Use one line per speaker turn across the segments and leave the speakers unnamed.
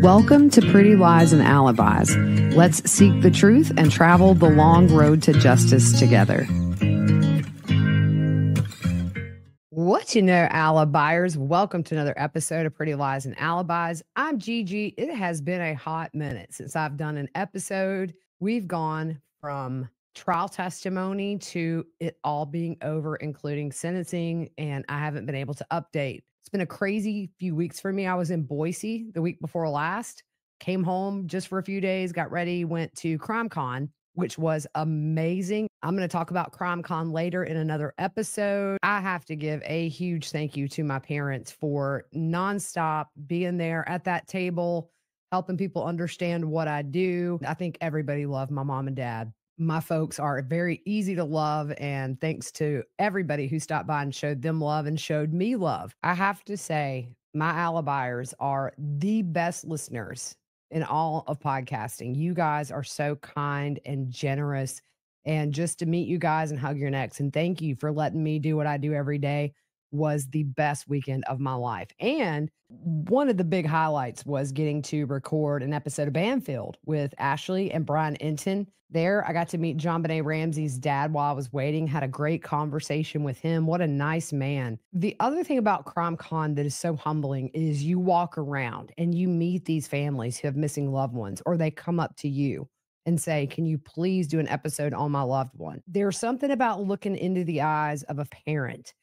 Welcome to Pretty Lies and Alibis. Let's seek the truth and travel the long road to justice together. What you know, Alibis? Welcome to another episode of Pretty Lies and Alibis. I'm Gigi. It has been a hot minute since I've done an episode. We've gone from trial testimony to it all being over, including sentencing, and I haven't been able to update. It's been a crazy few weeks for me. I was in Boise the week before last, came home just for a few days, got ready, went to CrimeCon, which was amazing. I'm going to talk about CrimeCon later in another episode. I have to give a huge thank you to my parents for nonstop being there at that table, helping people understand what I do. I think everybody loved my mom and dad. My folks are very easy to love, and thanks to everybody who stopped by and showed them love and showed me love. I have to say, my Alibis are the best listeners in all of podcasting. You guys are so kind and generous, and just to meet you guys and hug your necks and thank you for letting me do what I do every day was the best weekend of my life. And one of the big highlights was getting to record an episode of Banfield with Ashley and Brian Enton. There, I got to meet JonBenet Ramsey's dad while I was waiting, had a great conversation with him. What a nice man. The other thing about CrimeCon that is so humbling is you walk around and you meet these families who have missing loved ones, or they come up to you and say, can you please do an episode on my loved one? There's something about looking into the eyes of a parent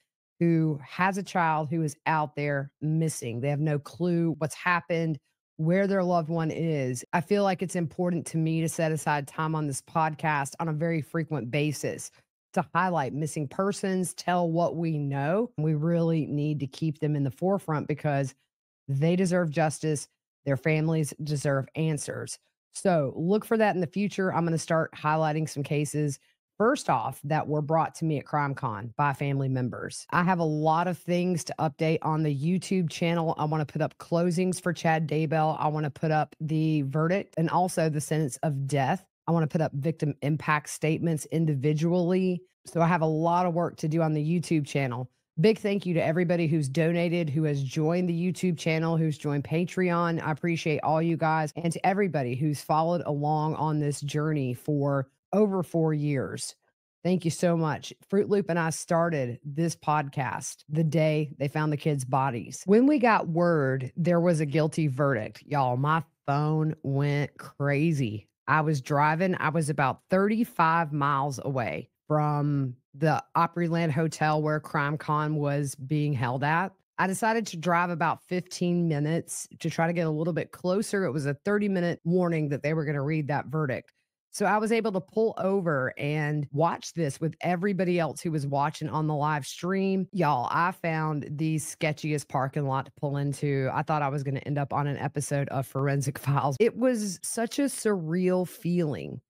who has a child who is out there missing. They have no clue what's happened, where their loved one is. I feel like it's important to me to set aside time on this podcast on a very frequent basis to highlight missing persons, tell what we know. We really need to keep them in the forefront because they deserve justice. Their families deserve answers. So look for that in the future. I'm going to start highlighting some cases, first off, that were brought to me at CrimeCon by family members. I have a lot of things to update on the YouTube channel. I want to put up closings for Chad Daybell. I want to put up the verdict and also the sentence of death. I want to put up victim impact statements individually. So I have a lot of work to do on the YouTube channel. Big thank you to everybody who's donated, who has joined the YouTube channel, who's joined Patreon. I appreciate all you guys, and to everybody who's followed along on this journey for over 4 years. Thank you so much. Fruit Loop and I started this podcast the day they found the kids' bodies. When we got word there was a guilty verdict, y'all, my phone went crazy. I was driving. I was about 35 miles away from the Opryland Hotel where CrimeCon was being held at. I decided to drive about 15 minutes to try to get a little bit closer. It was a 30-minute warning that they were going to read that verdict. So I was able to pull over and watch this with everybody else who was watching on the live stream. Y'all, I found the sketchiest parking lot to pull into. I thought I was going to end up on an episode of Forensic Files. It was such a surreal feeling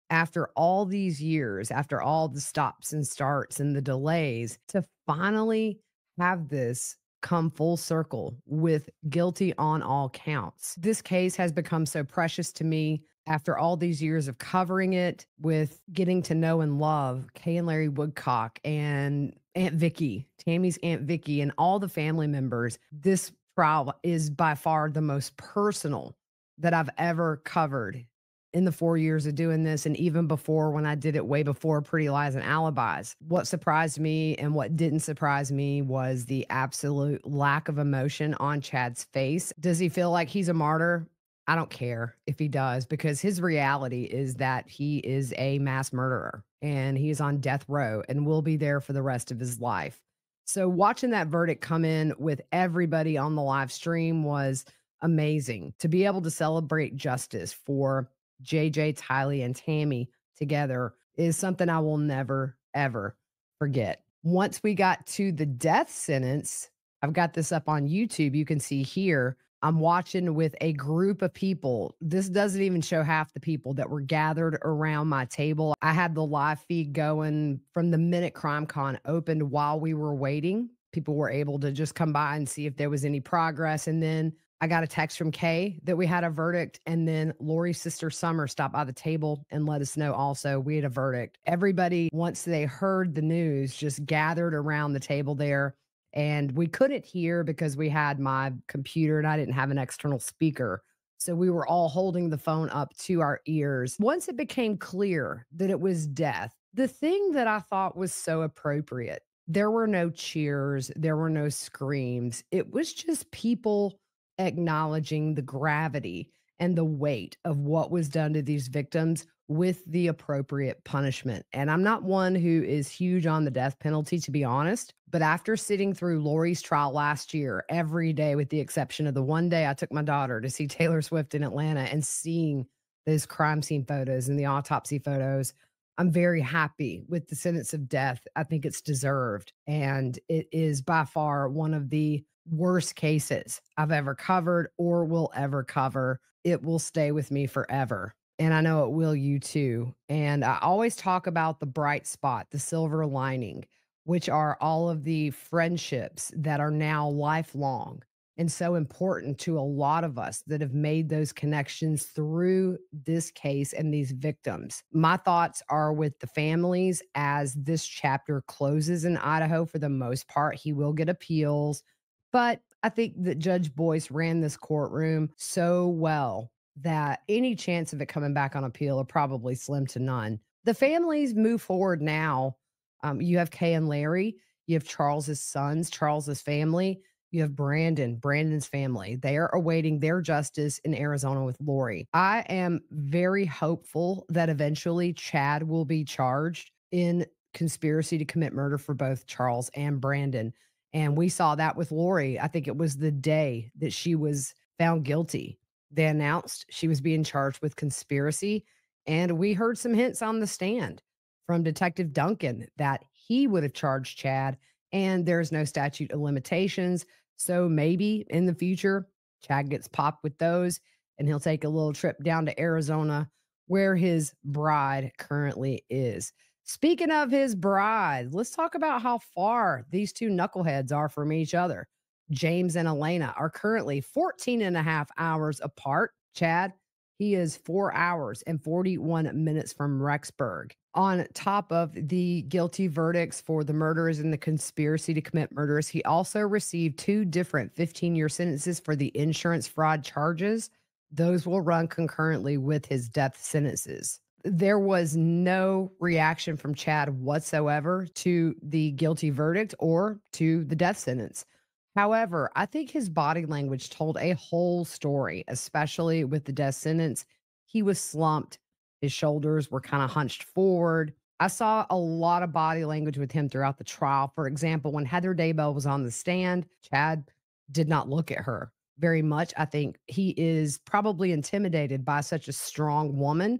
after all these years, after all the stops and starts and the delays, to finally have this come full circle with guilty on all counts. This case has become so precious to me after all these years of covering it, with getting to know and love Kay and Larry Woodcock and Aunt Vicky, Tammy's Aunt Vicky, and all the family members. This trial is by far the most personal that I've ever covered in the 4 years of doing this, and even before, when I did it way before Pretty Lies and Alibis. What surprised me and what didn't surprise me was the absolute lack of emotion on Chad's face. Does he feel like he's a martyr? I don't care if he does, because his reality is that he is a mass murderer and he is on death row and will be there for the rest of his life. So watching that verdict come in with everybody on the live stream was amazing. To be able to celebrate justice for JJ, Tylee, and Tammy together is something I will never, ever forget. Once we got to the death sentence, I've got this up on YouTube. You can see here, I'm watching with a group of people. This doesn't even show half the people that were gathered around my table. I had the live feed going from the minute CrimeCon opened while we were waiting. People were able to just come by and see if there was any progress. And then I got a text from Kay that we had a verdict. And then Lori's sister Summer stopped by the table and let us know also we had a verdict. Everybody, once they heard the news, just gathered around the table there. And we couldn't hear because we had my computer and I didn't have an external speaker. So we were all holding the phone up to our ears. Once it became clear that it was death, the thing that I thought was so appropriate, there were no cheers, there were no screams. It was just people acknowledging the gravity and the weight of what was done to these victims with the appropriate punishment. And I'm not one who is huge on the death penalty, to be honest. But after sitting through Lori's trial last year, every day, with the exception of the one day I took my daughter to see Taylor Swift in Atlanta, and seeing those crime scene photos and the autopsy photos, I'm very happy with the sentence of death. I think it's deserved. And it is by far one of the worst cases I've ever covered or will ever cover. It will stay with me forever. And I know it will you too. And I always talk about the bright spot, the silver lining, which are all of the friendships that are now lifelong and so important to a lot of us that have made those connections through this case and these victims. My thoughts are with the families as this chapter closes in Idaho for the most part. He will get appeals, but I think that Judge Boyce ran this courtroom so well that any chance of it coming back on appeal are probably slim to none. The families move forward now. You have Kay and Larry, you have Charles's sons, Charles's family, you have Brandon's family. They are awaiting their justice in Arizona with Lori. I am very hopeful that eventually Chad will be charged in conspiracy to commit murder for both Charles and Brandon. And we saw that with Lori. I think it was the day that she was found guilty. They announced she was being charged with conspiracy. And we heard some hints on the stand from Detective Duncan that he would have charged Chad, and there's no statute of limitations. So maybe in the future, Chad gets popped with those and he'll take a little trip down to Arizona where his bride currently is. Speaking of his bride, let's talk about how far these two knuckleheads are from each other. James and Elena are currently 14 and a half hours apart. Chad, he is 4 hours and 41 minutes from Rexburg. On top of the guilty verdicts for the murders and the conspiracy to commit murders, he also received two different 15-year sentences for the insurance fraud charges. Those will run concurrently with his death sentences. There was no reaction from Chad whatsoever to the guilty verdict or to the death sentence. However, I think his body language told a whole story, especially with the death sentence. He was slumped. His shoulders were kind of hunched forward. I saw a lot of body language with him throughout the trial. For example, when Heather Daybell was on the stand, Chad did not look at her very much. I think he is probably intimidated by such a strong woman.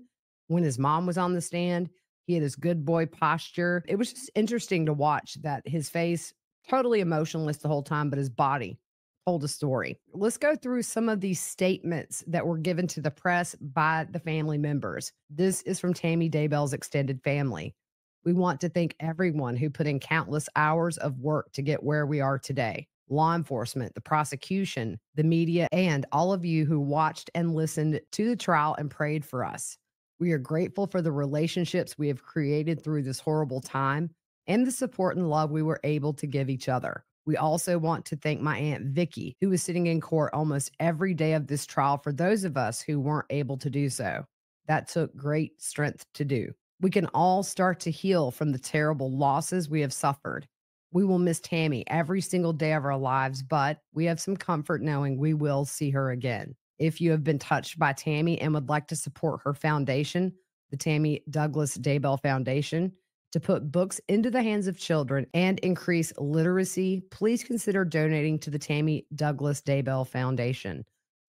When his mom was on the stand, he had his good boy posture. It was just interesting to watch that his face totally emotionless the whole time, but his body told a story. Let's go through some of these statements that were given to the press by the family members. This is from Tammy Daybell's extended family. We want to thank everyone who put in countless hours of work to get where we are today. Law enforcement, the prosecution, the media, and all of you who watched and listened to the trial and prayed for us. We are grateful for the relationships we have created through this horrible time and the support and love we were able to give each other. We also want to thank my Aunt Vicky, who was sitting in court almost every day of this trial for those of us who weren't able to do so. That took great strength to do. We can all start to heal from the terrible losses we have suffered. We will miss Tammy every single day of our lives, but we have some comfort knowing we will see her again. If you have been touched by Tammy and would like to support her foundation, the Tammy Douglas Daybell Foundation, to put books into the hands of children and increase literacy, please consider donating to the Tammy Douglas Daybell Foundation.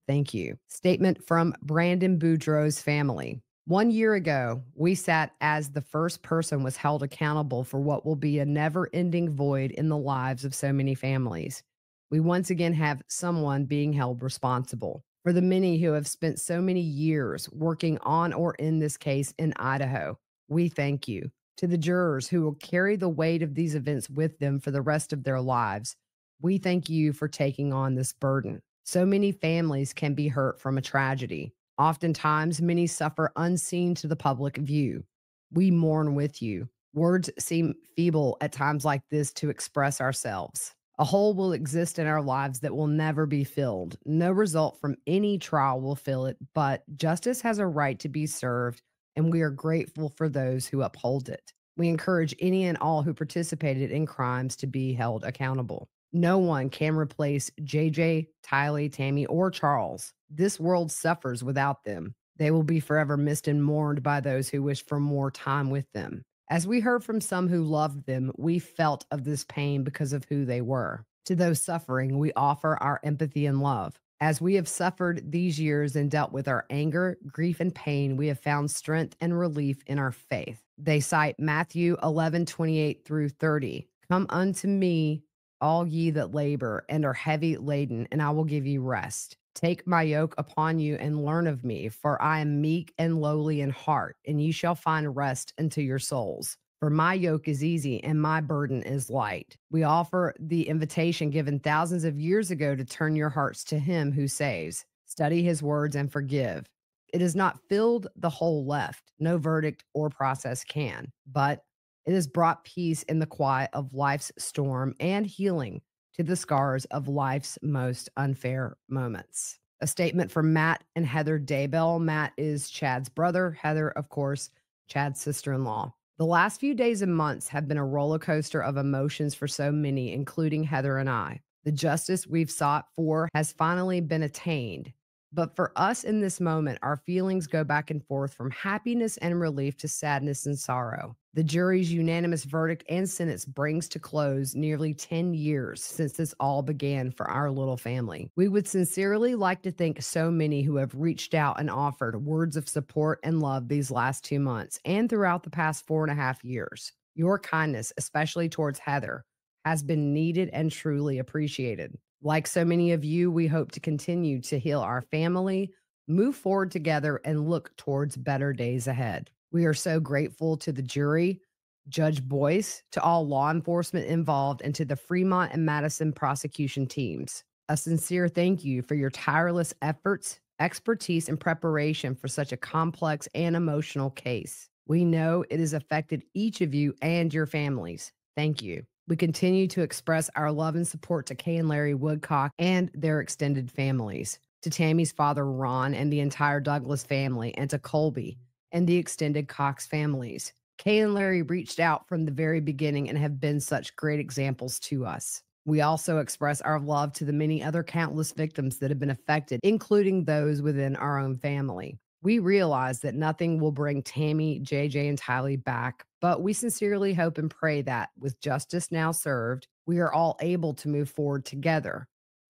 Thank you. Statement from Brandon Boudreaux's family. 1 year ago, we sat as the first person was held accountable for what will be a never ending void in the lives of so many families. We once again have someone being held responsible. For the many who have spent so many years working on or in this case in Idaho, we thank you. To the jurors who will carry the weight of these events with them for the rest of their lives, we thank you for taking on this burden. So many families can be hurt from a tragedy. Oftentimes, many suffer unseen to the public view. We mourn with you. Words seem feeble at times like this to express ourselves. A hole will exist in our lives that will never be filled. No result from any trial will fill it, but justice has a right to be served, and we are grateful for those who uphold it. We encourage any and all who participated in crimes to be held accountable. No one can replace JJ, Tylee, Tammy, or Charles. This world suffers without them. They will be forever missed and mourned by those who wish for more time with them. As we heard from some who loved them, we felt of this pain because of who they were. To those suffering, we offer our empathy and love. As we have suffered these years and dealt with our anger, grief, and pain, we have found strength and relief in our faith. They cite Matthew 11:28 through 30. Come unto me, all ye that labor and are heavy laden, and I will give you rest. Take my yoke upon you and learn of me, for I am meek and lowly in heart, and ye shall find rest unto your souls. For my yoke is easy and my burden is light. We offer the invitation given thousands of years ago to turn your hearts to him who saves. Study his words and forgive. It has not filled the hole left. No verdict or process can, but it has brought peace in the quiet of life's storm and healing to the scars of life's most unfair moments. A statement from Matt and Heather Daybell. Matt is Chad's brother, Heather, of course, Chad's sister in law. The last few days and months have been a roller coaster of emotions for so many, including Heather and I. The justice we've sought for has finally been attained. But for us in this moment, our feelings go back and forth from happiness and relief to sadness and sorrow. The jury's unanimous verdict and sentence brings to close nearly 10 years since this all began for our little family. We would sincerely like to thank so many who have reached out and offered words of support and love these last 2 months and throughout the past 4.5 years. Your kindness, especially towards Heather, has been needed and truly appreciated. Like so many of you, we hope to continue to heal our family, move forward together, and look towards better days ahead. We are so grateful to the jury, Judge Boyce, to all law enforcement involved, and to the Fremont and Madison prosecution teams. A sincere thank you for your tireless efforts, expertise, and preparation for such a complex and emotional case. We know it has affected each of you and your families. Thank you. We continue to express our love and support to Kay and Larry Woodcock and their extended families, to Tammy's father, Ron, and the entire Douglas family, and to Colby and the extended Cox families. Kay and Larry reached out from the very beginning and have been such great examples to us. We also express our love to the many other countless victims that have been affected, including those within our own family. We realize that nothing will bring Tammy, JJ, and Tylee back, but we sincerely hope and pray that with justice now served, we are all able to move forward together,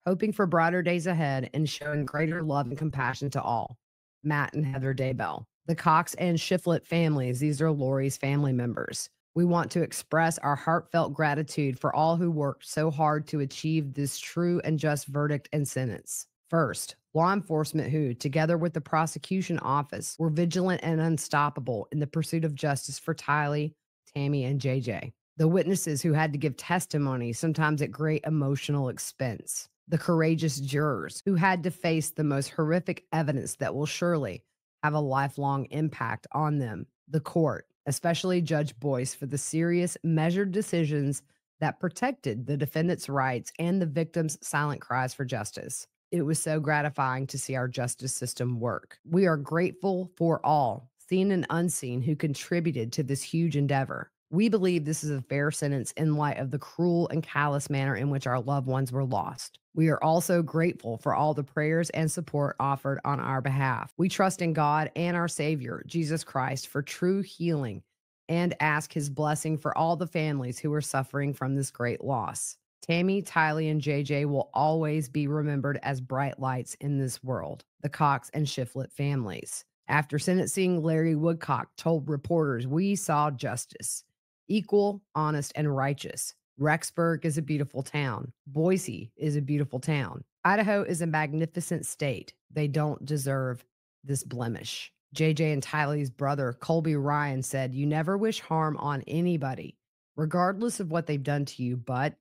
hoping for brighter days ahead and showing greater love and compassion to all. Matt and Heather Daybell. The Cox and Shiflett families, these are Lori's family members. We want to express our heartfelt gratitude for all who worked so hard to achieve this true and just verdict and sentence. First, law enforcement who, together with the prosecution office, were vigilant and unstoppable in the pursuit of justice for Tylee, Tammy, and JJ. The witnesses who had to give testimony, sometimes at great emotional expense. The courageous jurors who had to face the most horrific evidence that will surely have a lifelong impact on them. The court, especially Judge Boyce, for the serious, measured decisions that protected the defendant's rights and the victim's silent cries for justice. It was so gratifying to see our justice system work. We are grateful for all, seen and unseen, who contributed to this huge endeavor. We believe this is a fair sentence in light of the cruel and callous manner in which our loved ones were lost. We are also grateful for all the prayers and support offered on our behalf. We trust in God and our Savior, Jesus Christ, for true healing and ask his blessing for all the families who are suffering from this great loss. Tammy, Tylee, and JJ will always be remembered as bright lights in this world. The Cox and Shiflett families. After sentencing, Larry Woodcock told reporters, "We saw justice. Equal, honest, and righteous. Rexburg is a beautiful town. Boise is a beautiful town. Idaho is a magnificent state. They don't deserve this blemish." JJ and Tylee's brother, Colby Ryan, said, "You never wish harm on anybody, regardless of what they've done to you, but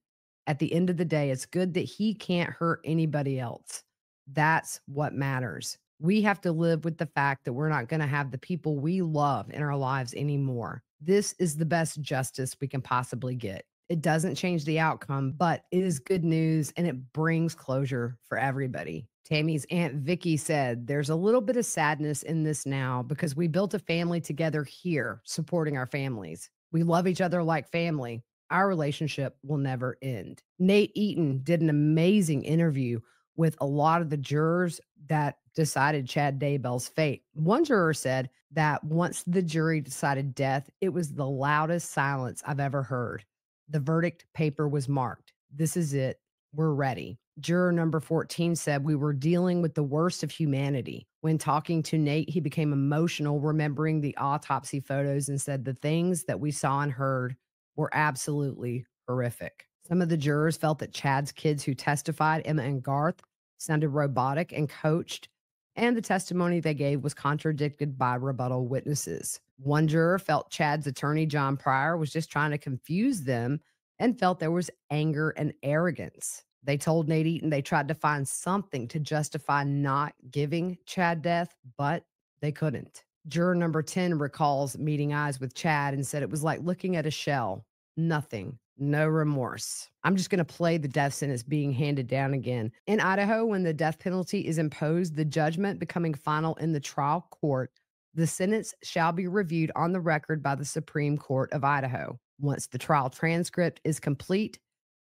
at the end of the day, it's good that he can't hurt anybody else. That's what matters. We have to live with the fact that we're not going to have the people we love in our lives anymore. This is the best justice we can possibly get. It doesn't change the outcome, but it is good news and it brings closure for everybody. Tammy's Aunt Vicky said, "There's a little bit of sadness in this now because we built a family together here, supporting our families. We love each other like family. Our relationship will never end." Nate Eaton did an amazing interview with a lot of the jurors that decided Chad Daybell's fate. One juror said that once the jury decided death, it was the loudest silence I've ever heard. The verdict paper was marked. This is it. We're ready. Juror number 14 said, "We were dealing with the worst of humanity." When talking to Nate, he became emotional, remembering the autopsy photos, and said the things that we saw and heard were absolutely horrific. Some of the jurors felt that Chad's kids who testified, Emma and Garth, sounded robotic and coached, and the testimony they gave was contradicted by rebuttal witnesses. One juror felt Chad's attorney, John Pryor, was just trying to confuse them and felt there was anger and arrogance. They told Nate Eaton they tried to find something to justify not giving Chad death, but they couldn't. Juror number 10 recalls meeting eyes with Chad and said it was like looking at a shell. Nothing, no remorse. I'm just going to play the death sentence being handed down again. In Idaho, when the death penalty is imposed, the judgment becoming final in the trial court, the sentence shall be reviewed on the record by the Supreme Court of Idaho. Once the trial transcript is complete,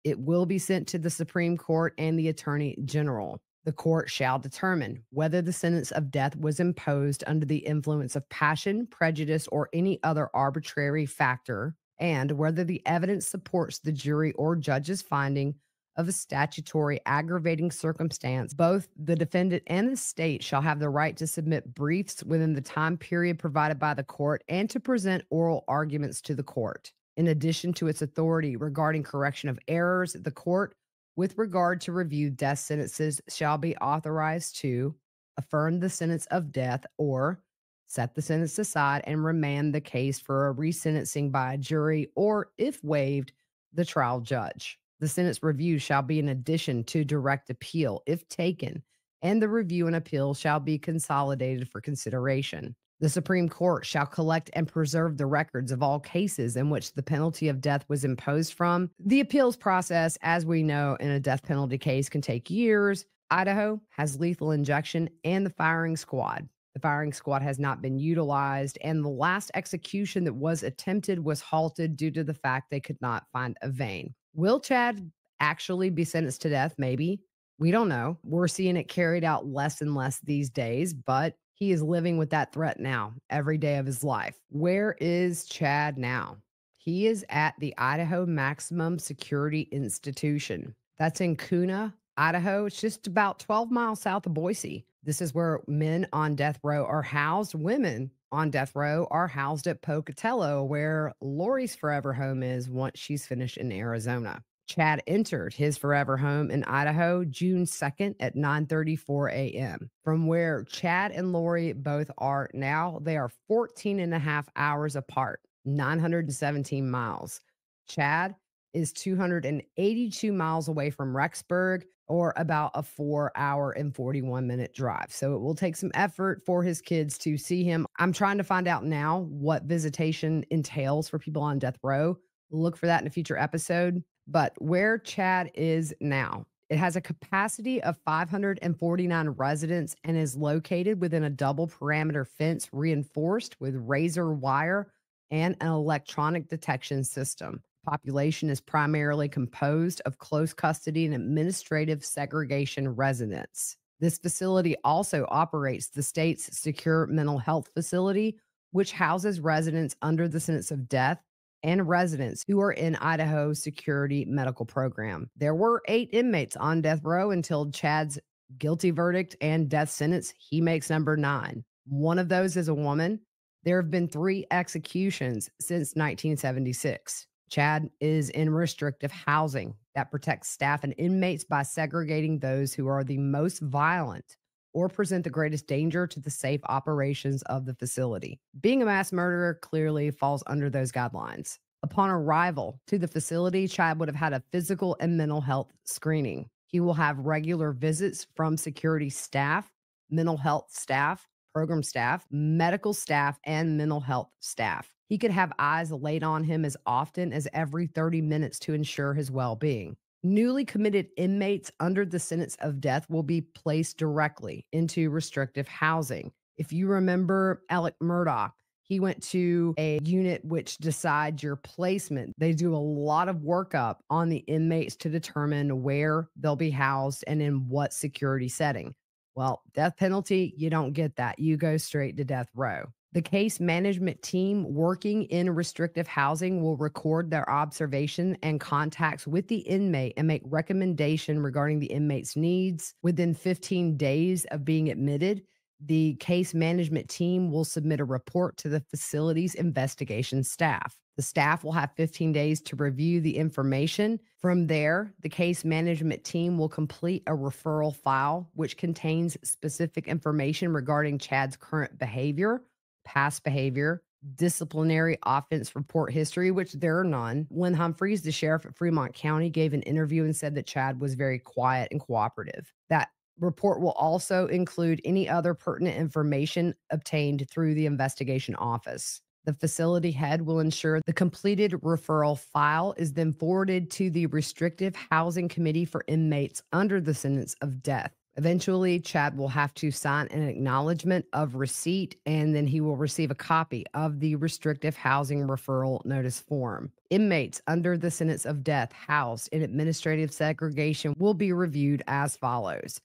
it will be sent to the Supreme Court and the Attorney General. The court shall determine whether the sentence of death was imposed under the influence of passion, prejudice, or any other arbitrary factor, and whether the evidence supports the jury or judge's finding of a statutory aggravating circumstance. Both the defendant and the state shall have the right to submit briefs within the time period provided by the court and to present oral arguments to the court. In addition to its authority regarding correction of errors, the court, with regard to review death sentences, shall be authorized to affirm the sentence of death or set the sentence aside and remand the case for a resentencing by a jury or, if waived, the trial judge. The sentence review shall be in addition to direct appeal if taken, and the review and appeal shall be consolidated for consideration. The Supreme Court shall collect and preserve the records of all cases in which the penalty of death was imposed from. The appeals process, as we know, in a death penalty case can take years. Idaho has lethal injection and the firing squad. The firing squad has not been utilized, and the last execution that was attempted was halted due to the fact they could not find a vein. Will Chad actually be sentenced to death? Maybe. We don't know. We're seeing it carried out less and less these days, but he is living with that threat now every day of his life. Where is Chad now? He is at the Idaho Maximum Security Institution. That's in Kuna, Idaho. It's just about 12 miles south of Boise. This is where men on death row are housed. Women on death row are housed at Pocatello, where Lori's forever home is once she's finished in Arizona. Chad entered his forever home in Idaho June 2nd at 9:34 a.m. From where Chad and Lori both are now, they are 14 and a half hours apart, 917 miles. Chad is 282 miles away from Rexburg, or about a 4 hour and 41-minute drive. So it will take some effort for his kids to see him. I'm trying to find out now what visitation entails for people on death row. Look for that in a future episode. But where Chad is now, it has a capacity of 549 residents and is located within a double parameter fence reinforced with razor wire and an electronic detection system. Population is primarily composed of close custody and administrative segregation residents. This facility also operates the state's secure mental health facility, which houses residents under the sentence of death and residents who are in Idaho's security medical program. There were 8 inmates on death row until Chad's guilty verdict and death sentence. He makes number 9. One of those is a woman. There have been 3 executions since 1976. Chad is in restrictive housing that protects staff and inmates by segregating those who are the most violent or present the greatest danger to the safe operations of the facility. Being a mass murderer clearly falls under those guidelines. Upon arrival to the facility, Chad would have had a physical and mental health screening. He will have regular visits from security staff, mental health staff, program staff, medical staff, and mental health staff. He could have eyes laid on him as often as every 30 minutes to ensure his well being. Newly committed inmates under the sentence of death will be placed directly into restrictive housing. If you remember Alec Murdoch, he went to a unit which decides your placement. They do a lot of workup on the inmates to determine where they'll be housed and in what security setting. Well, death penalty, you don't get that. You go straight to death row. The case management team working in restrictive housing will record their observation and contacts with the inmate and make recommendation regarding the inmate's needs. Within 15 days of being admitted, the case management team will submit a report to the facility's investigation staff. The staff will have 15 days to review the information. From there, the case management team will complete a referral file, which contains specific information regarding Chad's current behavior, past behavior, disciplinary offense report history, which there are none. Lynn Humphreys, the sheriff at Fremont County, gave an interview and said that Chad was very quiet and cooperative. That report will also include any other pertinent information obtained through the investigation office. The facility head will ensure the completed referral file is then forwarded to the Restrictive Housing Committee for inmates under the sentence of death. Eventually, Chad will have to sign an acknowledgement of receipt, and then he will receive a copy of the restrictive housing referral notice form. Inmates under the sentence of death housed in administrative segregation will be reviewed as follows.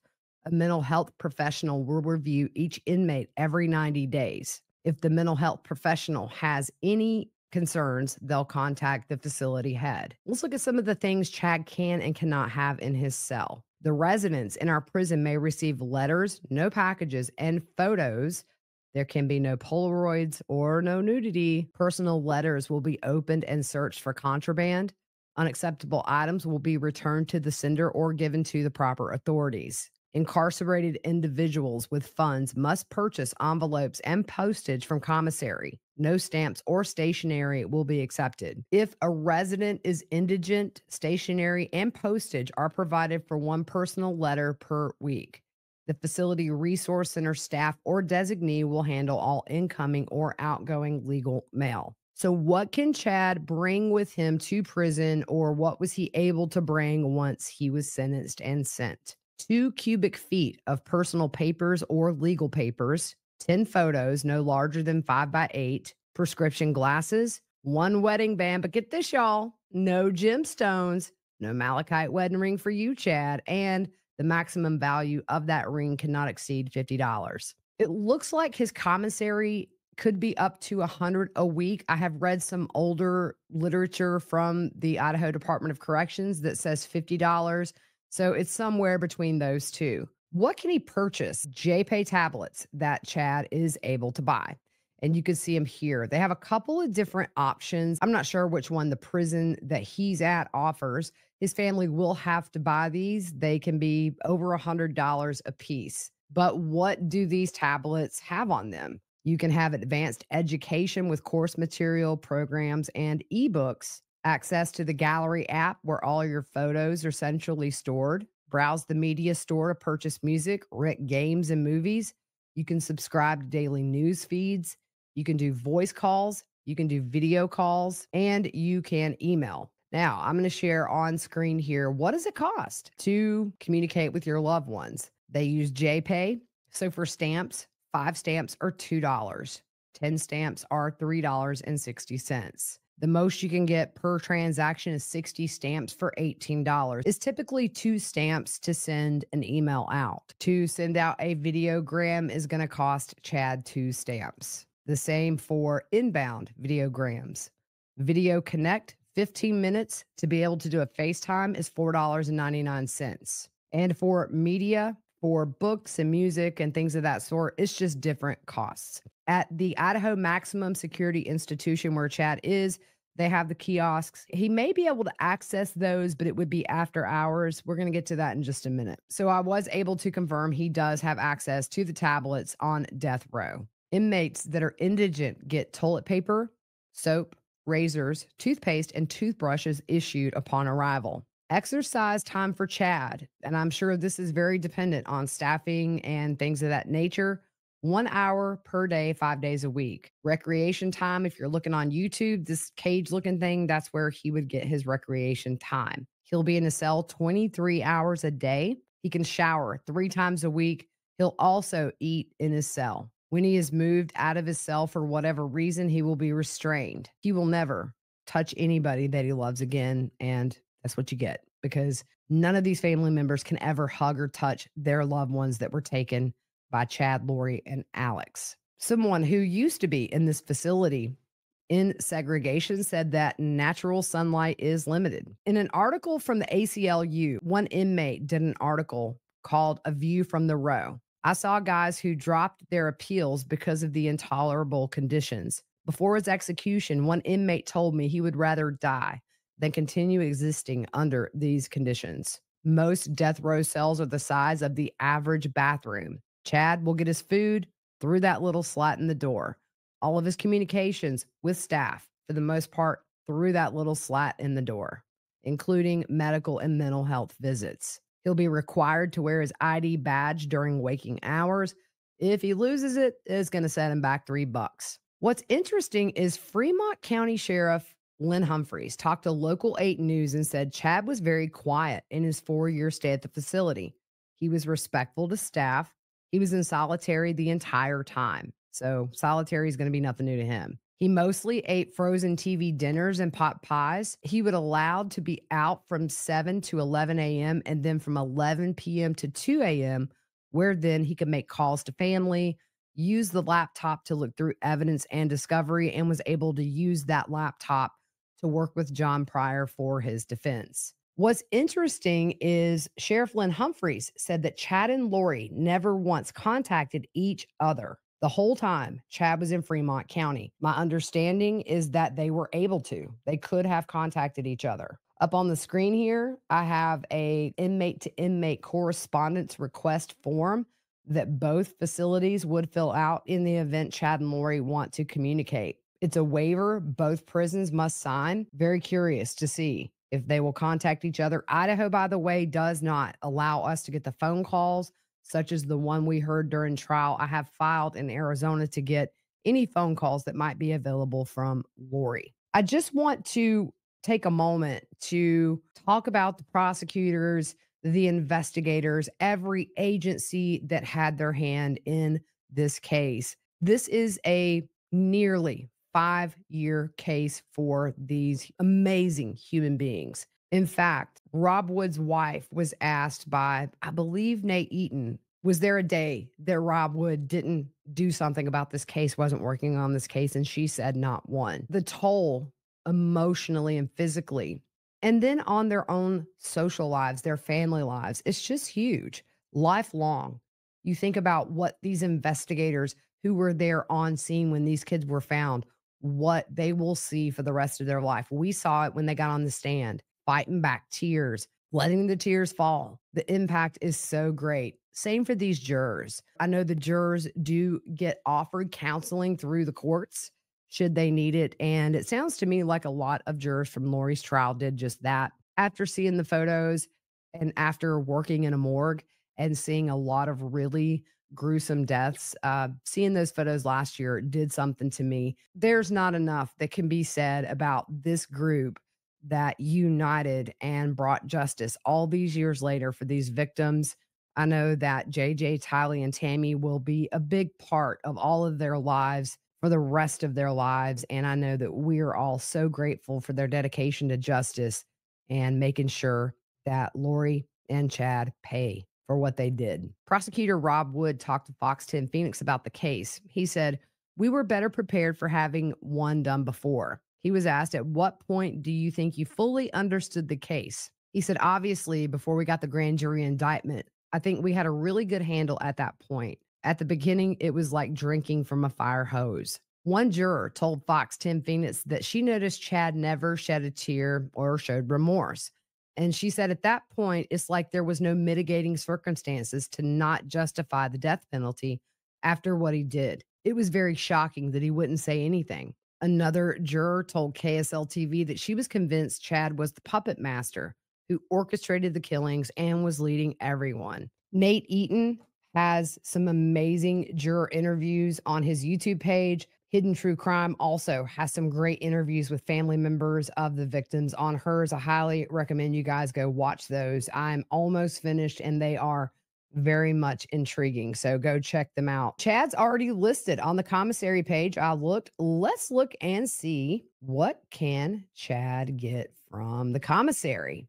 A mental health professional will review each inmate every 90 days. If the mental health professional has any concerns, they'll contact the facility head. Let's look at some of the things Chad can and cannot have in his cell. The residents in our prison may receive letters, no packages, and photos. There can be no Polaroids or no nudity. Personal letters will be opened and searched for contraband. Unacceptable items will be returned to the sender or given to the proper authorities. Incarcerated individuals with funds must purchase envelopes and postage from commissary. No stamps or stationery will be accepted. If a resident is indigent, stationery and postage are provided for one personal letter per week. The facility resource center staff or designee will handle all incoming or outgoing legal mail. So what can Chad bring with him to prison, or what was he able to bring once he was sentenced and sent? 2 cubic feet of personal papers or legal papers, 10 photos no larger than 5 by 8, prescription glasses, 1 wedding band, but get this, y'all, no gemstones, no malachite wedding ring for you, Chad, and the maximum value of that ring cannot exceed $50. It looks like his commissary could be up to 100 a week. I have read some older literature from the Idaho Department of Corrections that says $50. So it's somewhere between those two. What can he purchase? JPay tablets that Chad is able to buy. And you can see them here. They have a couple of different options. I'm not sure which one the prison that he's at offers. His family will have to buy these. They can be over $100 a piece. But what do these tablets have on them? You can have advanced education with course material, programs, and ebooks. Access to the gallery app where all your photos are centrally stored. Browse the media store to purchase music, rent games, and movies. You can subscribe to daily news feeds. You can do voice calls. You can do video calls, and you can email. Now, I'm going to share on screen here, what does it cost to communicate with your loved ones? They use JPay. So for stamps, 5 stamps are $2. 10 stamps are $3.60. The most you can get per transaction is 60 stamps for $18. It's typically 2 stamps to send an email out. To send out a videogram is going to cost Chad 2 stamps. The same for inbound videograms. Video Connect, 15 minutes to be able to do a FaceTime is $4.99. And for media, for books and music and things of that sort, it's just different costs. At the Idaho Maximum Security Institution where Chad is, they have the kiosks. He may be able to access those, but it would be after hours. We're going to get to that in just a minute. So I was able to confirm he does have access to the tablets on death row. Inmates that are indigent get toilet paper, soap, razors, toothpaste, and toothbrushes issued upon arrival. Exercise time for Chad, and I'm sure this is very dependent on staffing and things of that nature. 1 hour per day, 5 days a week. Recreation time, if you're looking on YouTube, this cage looking thing, that's where he would get his recreation time. He'll be in a cell 23 hours a day. He can shower 3 times a week. He'll also eat in his cell. When he is moved out of his cell for whatever reason, he will be restrained. He will never touch anybody that he loves again. And that's what you get because none of these family members can ever hug or touch their loved ones that were taken by Chad, Lori, and Alex. Someone who used to be in this facility in segregation said that natural sunlight is limited. In an article from the ACLU, one inmate did an article called A View from the Row. I saw guys who dropped their appeals because of the intolerable conditions. Before his execution, one inmate told me he would rather die than continue existing under these conditions. Most death row cells are the size of the average bathroom. Chad will get his food through that little slat in the door. All of his communications with staff, for the most part, through that little slat in the door, including medical and mental health visits. He'll be required to wear his ID badge during waking hours. If he loses it, it's going to set him back $3. What's interesting is Fremont County Sheriff Lynn Humphreys talked to Local 8 News and said Chad was very quiet in his 4-year stay at the facility. He was respectful to staff. He was in solitary the entire time. So solitary is going to be nothing new to him. He mostly ate frozen TV dinners and pot pies. He would allowed to be out from 7 to 11 a.m. and then from 11 p.m. to 2 a.m., where then he could make calls to family, use the laptop to look through evidence and discovery, and was able to use that laptop to work with John Pryor for his defense. What's interesting is Sheriff Lynn Humphreys said that Chad and Lori never once contacted each other. The whole time Chad was in Fremont County. My understanding is that they were able to. They could have contacted each other. Up on the screen here, I have a inmate to inmate correspondence request form that both facilities would fill out in the event Chad and Lori want to communicate. It's a waiver both prisons must sign. Very curious to see if they will contact each other. Idaho, by the way, does not allow us to get the phone calls such as the one we heard during trial. I have filed in Arizona to get any phone calls that might be available from Lori. I just want to take a moment to talk about the prosecutors, the investigators, every agency that had their hand in this case. This is a nearly 5-year case for these amazing human beings. In fact, Rob Wood's wife was asked by, I believe, Nate Eaton, was there a day that Rob Wood didn't do something about this case, wasn't working on this case? And she said, not one. The toll emotionally and physically, and then on their own social lives, their family lives, it's just huge, lifelong. You think about what these investigators who were there on scene when these kids were found, what they will see for the rest of their life. We saw it when they got on the stand, fighting back tears, letting the tears fall. The impact is so great. Same for these jurors. I know the jurors do get offered counseling through the courts should they need it. And it sounds to me like a lot of jurors from Lori's trial did just that. After seeing the photos and after working in a morgue and seeing a lot of really gruesome deaths, seeing those photos last year did something to me. There's not enough that can be said about this group that united and brought justice all these years later for these victims. I know that JJ, Tylee, and Tammy will be a big part of all of their lives for the rest of their lives. And I know that we're all so grateful for their dedication to justice and making sure that Lori and Chad pay for what they did. Prosecutor Rob Wood talked to Fox 10 Phoenix about the case. He said, we were better prepared for having one done before. He was asked, at what point do you think you fully understood the case? He said, obviously, before we got the grand jury indictment, I think we had a really good handle at that point. At the beginning, it was like drinking from a fire hose. One juror told Fox 10 Phoenix that she noticed Chad never shed a tear or showed remorse. And she said at that point, it's like there was no mitigating circumstances to not justify the death penalty after what he did. It was very shocking that he wouldn't say anything. Another juror told KSL TV that she was convinced Chad was the puppet master who orchestrated the killings and was leading everyone. Nate Eaton has some amazing juror interviews on his YouTube page. Hidden True Crime also has some great interviews with family members of the victims on hers. I highly recommend you guys go watch those. I'm almost finished and they are very much intriguing. So go check them out. Chad's already listed on the commissary page. I looked. Let's look and see what can Chad get from the commissary.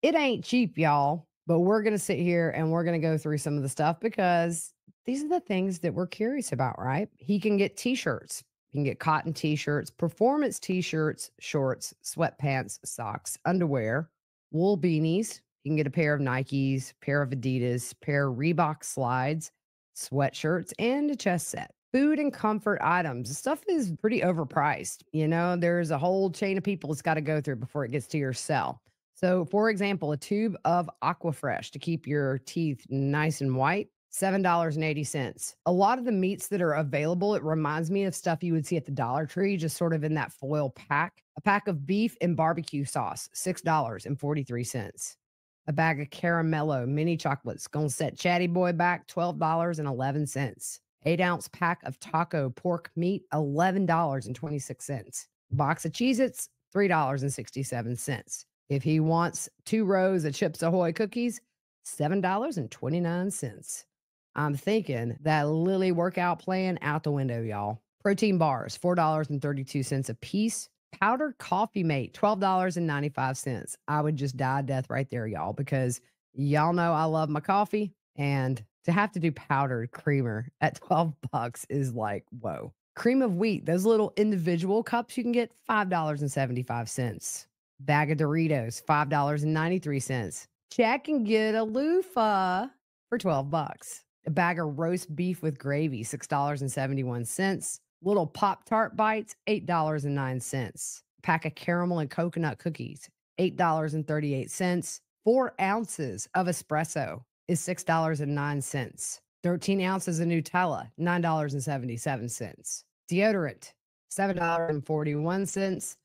It ain't cheap, y'all, but we're going to sit here and we're going to go through some of the stuff because these are the things that we're curious about, right? He can get t-shirts. He can get cotton t-shirts, performance t-shirts, shorts, sweatpants, socks, underwear, wool beanies. You can get a pair of Nikes, pair of Adidas, pair of Reebok slides, sweatshirts, and a chest set. Food and comfort items. The stuff is pretty overpriced. You know, there's a whole chain of people it's got to go through before it gets to your cell. So, for example, a tube of Aquafresh to keep your teeth nice and white, $7.80. A lot of the meats that are available, it reminds me of stuff you would see at the Dollar Tree, just sort of in that foil pack. A pack of beef and barbecue sauce, $6.43. A bag of Caramello mini chocolates, gonna set Chatty Boy back, $12.11. 8-ounce pack of taco pork meat, $11.26. Box of Cheez Its, $3.67. If he wants 2 rows of Chips Ahoy cookies, $7.29. I'm thinking that Lily workout plan out the window, y'all. Protein bars, $4.32 a piece. Powdered coffee mate, $12.95. I would just die a death right there, y'all, because y'all know I love my coffee. And to have to do powdered creamer at 12 bucks is like, whoa. Cream of wheat, those little individual cups you can get, $5.75. Bag of Doritos, $5.93. Check and get a loofah for 12 bucks. A bag of roast beef with gravy, $6.71. Little Pop-Tart bites, $8.09. Pack of caramel and coconut cookies, $8.38. 4 ounces of espresso is $6.09. 13 ounces of Nutella, $9.77. Deodorant, $7.41.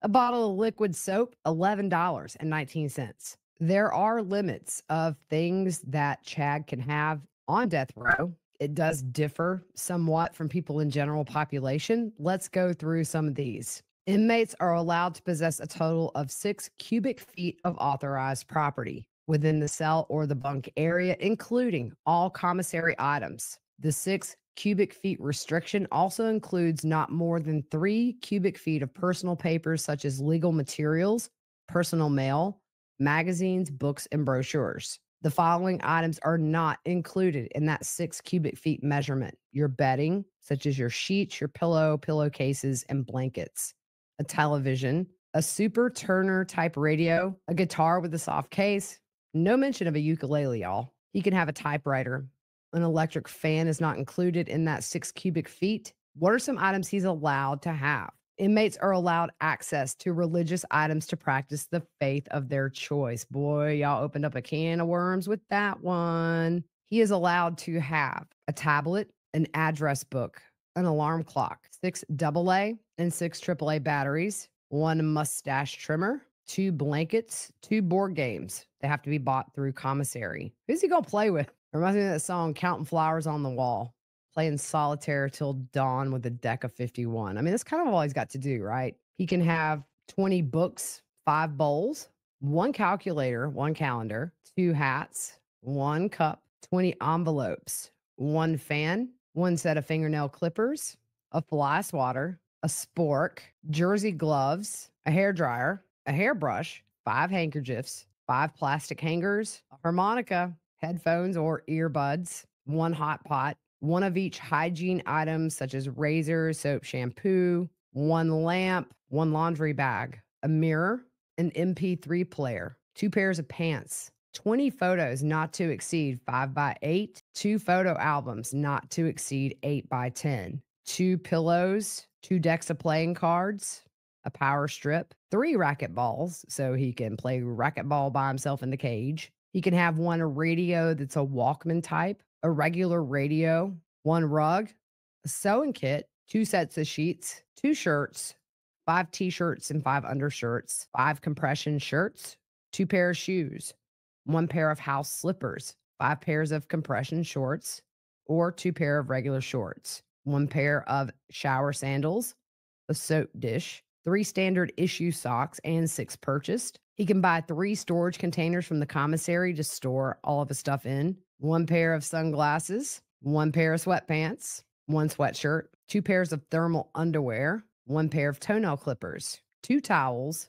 A bottle of liquid soap, $11.19. There are limits of things that Chad can have on death row. It does differ somewhat from people in general population. Let's go through some of these. Inmates are allowed to possess a total of 6 cubic feet of authorized property within the cell or the bunk area, including all commissary items. The 6 cubic feet restriction also includes not more than 3 cubic feet of personal papers such as legal materials, personal mail, magazines, books, and brochures. The following items are not included in that 6 cubic feet measurement: your bedding, such as your sheets, your pillow, pillowcases, and blankets, a television, a Super Turner type radio, a guitar with a soft case. No mention of a ukulele, y'all. He can have a typewriter. An electric fan is not included in that 6 cubic feet. What are some items he's allowed to have? Inmates are allowed access to religious items to practice the faith of their choice. Boy, y'all opened up a can of worms with that one. He is allowed to have a tablet, an address book, an alarm clock, 6 AA and 6 AAA batteries, 1 mustache trimmer, 2 blankets, 2 board games. They have to be bought through commissary. Who's he gonna play with? Reminds me of that song, Counting Flowers on the Wall. Playing solitaire till dawn with a deck of 51. I mean, that's kind of all he's got to do, right? He can have 20 books, 5 bowls, 1 calculator, 1 calendar, 2 hats, 1 cup, 20 envelopes, 1 fan, 1 set of fingernail clippers, a fly swatter, a spork, jersey gloves, a hair dryer, a hairbrush, 5 handkerchiefs, 5 plastic hangers, a harmonica, headphones or earbuds, 1 hot pot, 1 of each hygiene items such as razor, soap, shampoo, 1 lamp, 1 laundry bag, a mirror, an MP3 player, 2 pairs of pants, 20 photos not to exceed 5 by 8, 2 photo albums not to exceed 8 by 10, 2 pillows, 2 decks of playing cards, a power strip, 3 racquetballs so he can play racquetball by himself in the cage. He can have 1 radio that's a Walkman type, a regular radio, 1 rug, a sewing kit, 2 sets of sheets, 2 shirts, 5 t-shirts and 5 undershirts, 5 compression shirts, 2 pair of shoes, 1 pair of house slippers, 5 pairs of compression shorts or 2 pair of regular shorts, 1 pair of shower sandals, a soap dish, 3 standard issue socks, and 6 purchased. He can buy 3 storage containers from the commissary to store all of his stuff in, 1 pair of sunglasses, 1 pair of sweatpants, 1 sweatshirt, 2 pairs of thermal underwear, 1 pair of toenail clippers, 2 towels,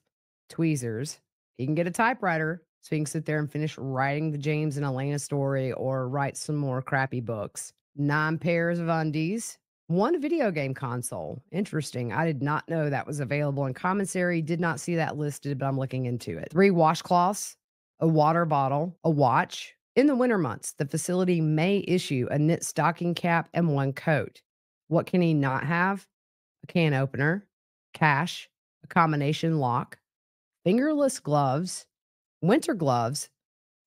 tweezers. He can get a typewriter so he can sit there and finish writing the James and Elena story or write some more crappy books. 9 pairs of undies, 1 video game console. Interesting. I did not know that was available in commissary. Did not see that listed, but I'm looking into it. 3 washcloths, a water bottle, a watch. In the winter months, the facility may issue a knit stocking cap and 1 coat. What can he not have? A can opener, cash, a combination lock, fingerless gloves, winter gloves,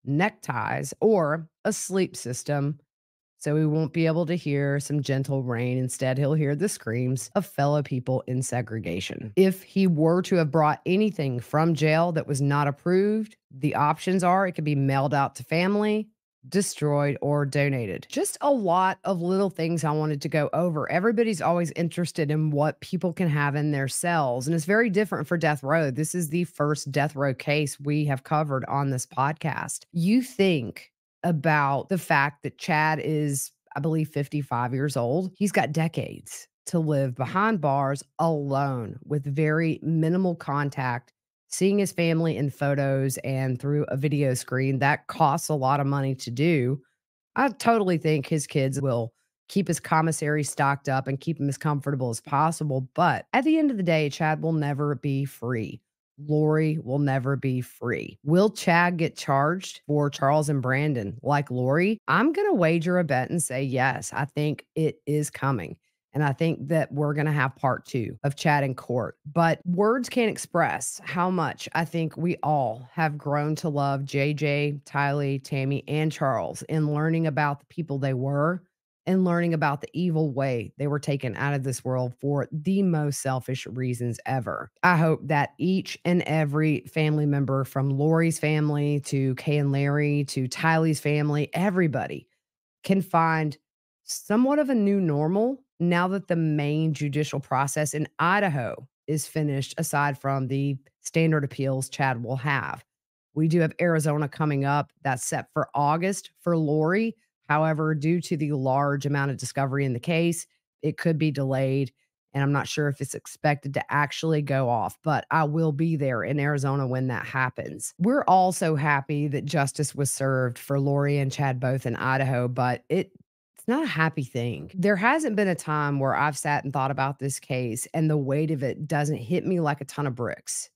neckties, or a sleep system so he won't be able to hear some gentle rain. Instead, he'll hear the screams of fellow people in segregation. If he were to have brought anything from jail that was not approved, the options are it could be mailed out to family, destroyed, or donated. Just a lot of little things I wanted to go over. Everybody's always interested in what people can have in their cells, and it's very different for death row. This is the first death row case we have covered on this podcast. You think about the fact that Chad is, I believe, 55 years old. He's got decades to live behind bars alone with very minimal contact, seeing his family in photos and through a video screen. That costs a lot of money to do. I totally think his kids will keep his commissary stocked up and keep him as comfortable as possible. But at the end of the day, Chad will never be free. Lori will never be free. Will Chad get charged for Charles and Brandon like Lori? I'm going to wager a bet and say yes. I think it is coming. And I think that we're going to have part 2 of Chad in court. But words can't express how much I think we all have grown to love JJ, Tylee, Tammy, and Charles in learning about the people they were and learning about the evil way they were taken out of this world for the most selfish reasons ever. I hope that each and every family member, from Lori's family to Kay and Larry to Tylee's family, everybody can find somewhat of a new normal now that the main judicial process in Idaho is finished, aside from the standard appeals Chad will have. We do have Arizona coming up. That's set for August for Lori. However, due to the large amount of discovery in the case, it could be delayed. And I'm not sure if it's expected to actually go off, but I will be there in Arizona when that happens. We're also happy that justice was served for Lori and Chad both in Idaho, but it's not a happy thing. There hasn't been a time where I've sat and thought about this case and the weight of it doesn't hit me like a ton of bricks.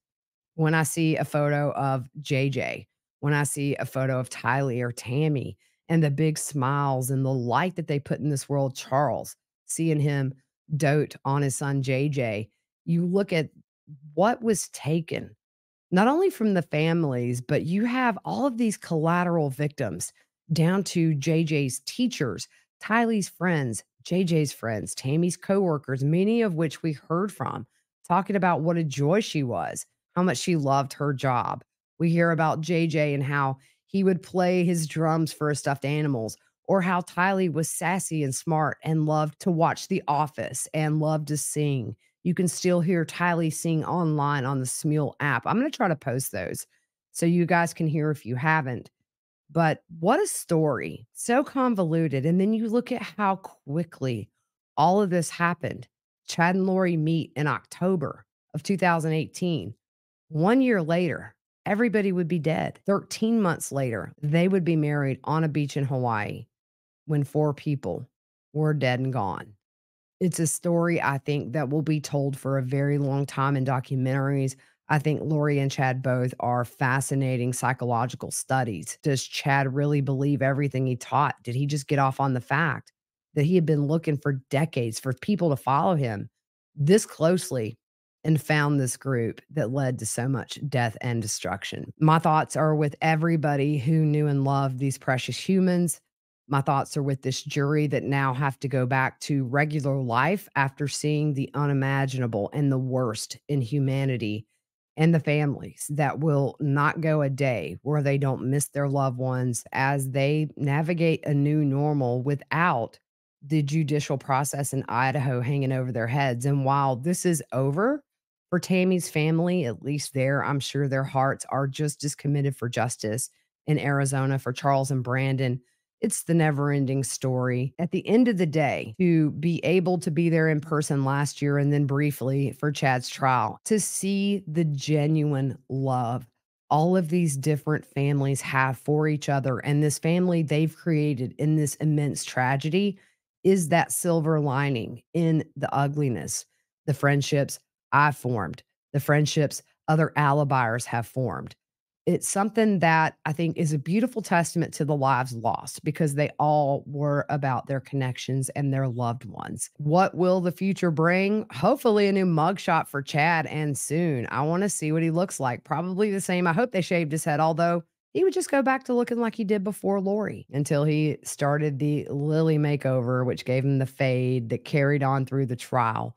When I see a photo of JJ, when I see a photo of Tylee or Tammy, and the big smiles and the light that they put in this world, Charles, seeing him dote on his son JJ, you look at what was taken, not only from the families, but you have all of these collateral victims down to JJ's teachers, Tylee's friends, JJ's friends, Tammy's coworkers, many of which we heard from, talking about what a joy she was, how much she loved her job. We hear about JJ and how he would play his drums for his stuffed animals, or how Tylee was sassy and smart and loved to watch The Office and loved to sing. You can still hear Tylee sing online on the Smule app. I'm going to try to post those so you guys can hear if you haven't. But what a story. So convoluted. And then you look at how quickly all of this happened. Chad and Lori meet in October of 2018. 1 year later, everybody would be dead. 13 months later, they would be married on a beach in Hawaii when 4 people were dead and gone. It's a story I think that will be told for a very long time in documentaries. I think Lori and Chad both are fascinating psychological studies. Does Chad really believe everything he taught? Did he just get off on the fact that he had been looking for decades for people to follow him this closely and found this group that led to so much death and destruction? My thoughts are with everybody who knew and loved these precious humans. My thoughts are with this jury that now have to go back to regular life after seeing the unimaginable and the worst in humanity and the families that will not go a day where they don't miss their loved ones as they navigate a new normal without the judicial process in Idaho hanging over their heads. And while this is over for Tammy's family, at least there, I'm sure their hearts are just as committed for justice in Arizona for Charles and Brandon. It's the never ending story. At the end of the day, to be able to be there in person last year and then briefly for Chad's trial, to see the genuine love all of these different families have for each other and this family they've created in this immense tragedy is that silver lining in the ugliness. The friendships I've formed, the friendships other alibis have formed. It's something that I think is a beautiful testament to the lives lost because they all were about their connections and their loved ones. What will the future bring? Hopefully, a new mugshot for Chad and soon. I want to see what he looks like. Probably the same. I hope they shaved his head, although he would just go back to looking like he did before Lori until he started the Lily makeover, which gave him the fade that carried on through the trial.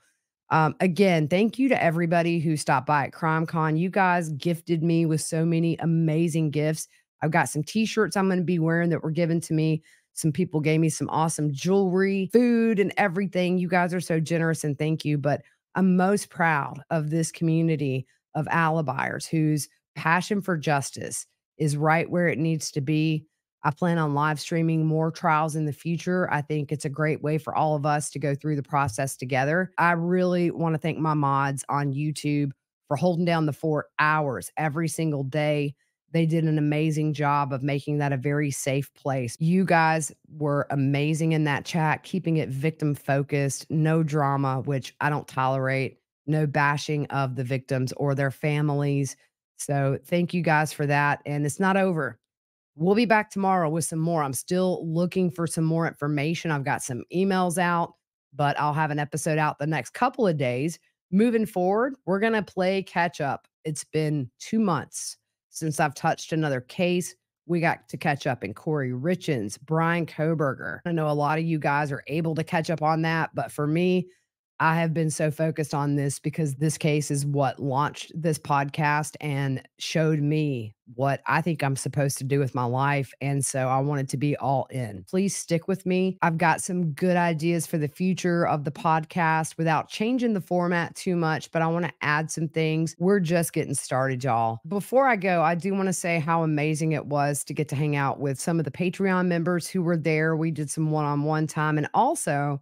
Again, thank you to everybody who stopped by at CrimeCon. You guys gifted me with so many amazing gifts. I've got some t-shirts I'm going to be wearing that were given to me. Some people gave me some awesome jewelry, food, and everything. You guys are so generous and thank you. But I'm most proud of this community of alibis whose passion for justice is right where it needs to be. I plan on live streaming more trials in the future. I think it's a great way for all of us to go through the process together. I really want to thank my mods on YouTube for holding down the fort hours every single day. They did an amazing job of making that a very safe place. You guys were amazing in that chat, keeping it victim focused, no drama, which I don't tolerate, no bashing of the victims or their families. So thank you guys for that. And it's not over. We'll be back tomorrow with some more. I'm still looking for some more information. I've got some emails out, but I'll have an episode out the next couple of days. Moving forward, we're going to play catch up. It's been 2 months since I've touched another case. We got to catch up in Corey Richens, Brian Koberger. I know a lot of you guys are able to catch up on that, but for me, I have been so focused on this because this case is what launched this podcast and showed me what I think I'm supposed to do with my life. And so I wanted to be all in. Please stick with me. I've got some good ideas for the future of the podcast without changing the format too much, but I want to add some things. We're just getting started, y'all. Before I go, I do want to say how amazing it was to get to hang out with some of the Patreon members who were there. We did some one-on-one time and also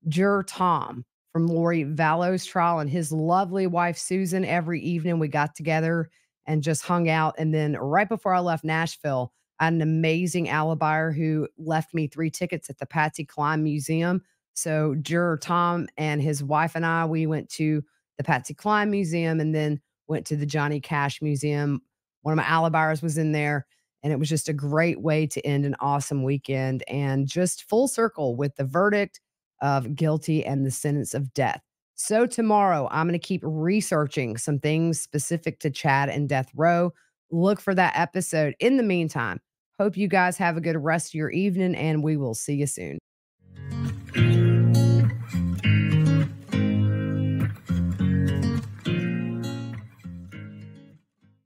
Juror Tom from Lori Vallow's trial and his lovely wife, Susan. Every evening we got together and just hung out. And then right before I left Nashville, I had an amazing alibi who left me 3 tickets at the Patsy Cline Museum. So Juror Tom and his wife and I, we went to the Patsy Cline Museum and then went to the Johnny Cash Museum. One of my alibis was in there. And it was just a great way to end an awesome weekend and just full circle with the verdict of guilty and the sentence of death. So tomorrow, I'm going to keep researching some things specific to Chad and death row. Look for that episode. In the meantime, hope you guys have a good rest of your evening and we will see you soon.